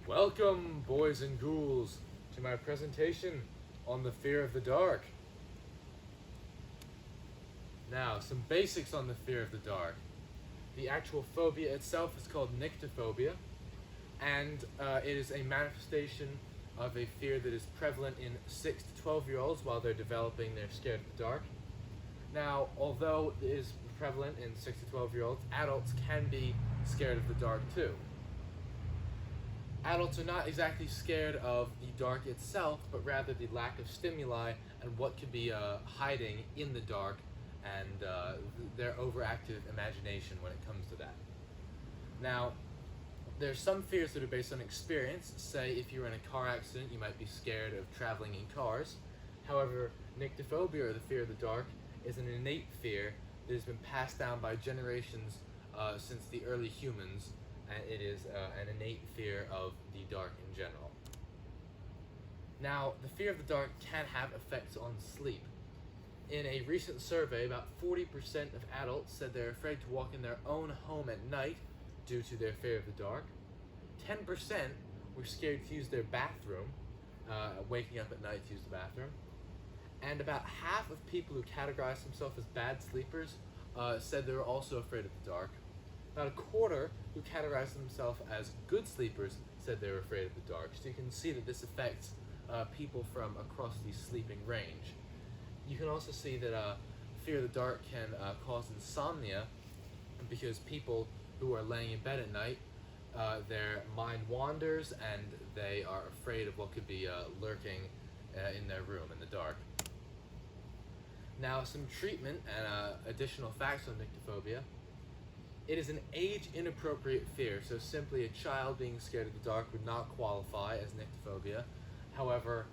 Welcome, boys and ghouls, to my presentation on the fear of the dark. Now, some basics on the fear of the dark. The actual phobia itself is called nyctophobia, and it is a manifestation of a fear that is prevalent in 6 to 12-year-olds while they're developing their scared of the dark. Now, although it is prevalent in 6 to 12-year-olds, adults can be scared of the dark too. Adults are not exactly scared of the dark itself, but rather the lack of stimuli and what could be hiding in the dark, and their overactive imagination when it comes to that. Now, there's some fears that are based on experience. Say, if you're in a car accident, you might be scared of traveling in cars. However, nyctophobia, or the fear of the dark, is an innate fear that has been passed down by generations since the early humans, and it is an innate fear of the dark in general. Now, the fear of the dark can have effects on sleep. In a recent survey, about 40% of adults said they're afraid to walk in their own home at night due to their fear of the dark. 10% were scared to use their bathroom, waking up at night to use the bathroom. And about half of people who categorize themselves as bad sleepers said they were also afraid of the dark. About a quarter who categorized themselves as good sleepers said they were afraid of the dark. So you can see that this affects people from across the sleeping range. You can also see that fear of the dark can cause insomnia, because people who are laying in bed at night, their mind wanders and they are afraid of what could be lurking in their room in the dark. Now, some treatment and additional facts on nyctophobia. It is an age-inappropriate fear, so simply a child being scared of the dark would not qualify as nyctophobia. However,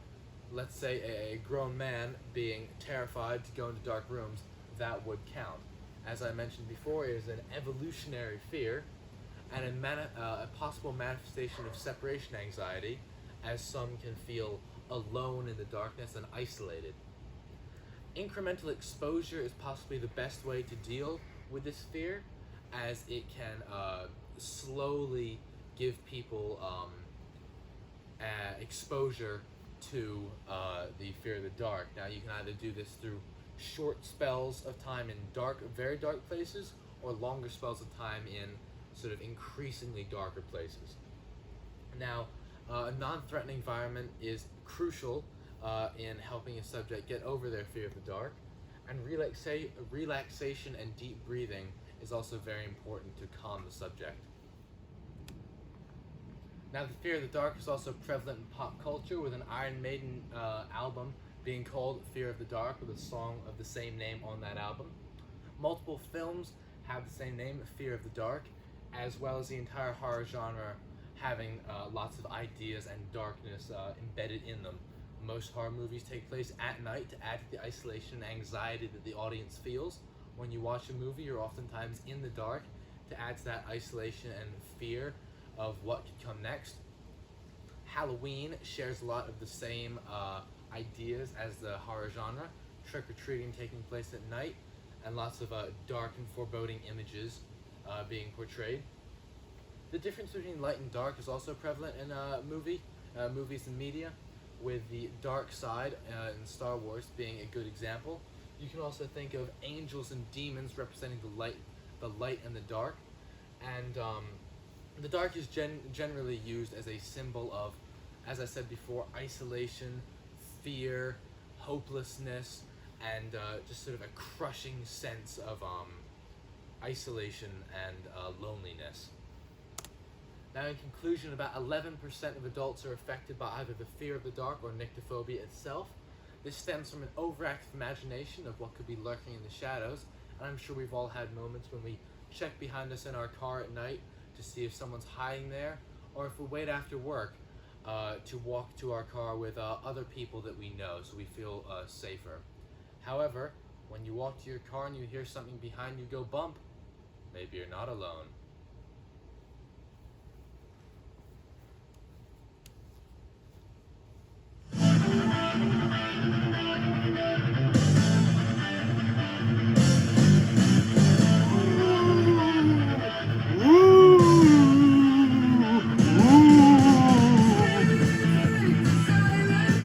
let's say a grown man being terrified to go into dark rooms, that would count. As I mentioned before, it is an evolutionary fear and a possible manifestation of separation anxiety, as some can feel alone in the darkness and isolated. Incremental exposure is possibly the best way to deal with this fear, as it can slowly give people exposure to the fear of the dark. Now, you can either do this through short spells of time in very dark places, or longer spells of time in sort of increasingly darker places. Now, a non-threatening environment is crucial in helping a subject get over their fear of the dark, and relaxation and deep breathing is also very important to calm the subject. Now, the fear of the dark is also prevalent in pop culture, with an Iron Maiden album being called Fear of the Dark, with a song of the same name on that album. Multiple films have the same name, Fear of the Dark, as well as the entire horror genre having lots of ideas and darkness embedded in them. Most horror movies take place at night to add to the isolation and anxiety that the audience feels. When you watch a movie, you're oftentimes in the dark to add to that isolation and fear of what could come next. Halloween shares a lot of the same ideas as the horror genre, trick-or-treating taking place at night, and lots of dark and foreboding images being portrayed. The difference between light and dark is also prevalent in movies and media, with the dark side in Star Wars being a good example. You can also think of angels and demons representing the light and the dark, and the dark is generally used as a symbol of, as I said before, isolation, fear, hopelessness, and just sort of a crushing sense of isolation and loneliness. Now, in conclusion, about 11% of adults are affected by either the fear of the dark or nyctophobia itself. This stems from an overactive imagination of what could be lurking in the shadows, and I'm sure we've all had moments when we check behind us in our car at night to see if someone's hiding there, or if we wait after work to walk to our car with other people that we know, so we feel safer. However, when you walk to your car and you hear something behind you go bump, maybe you're not alone.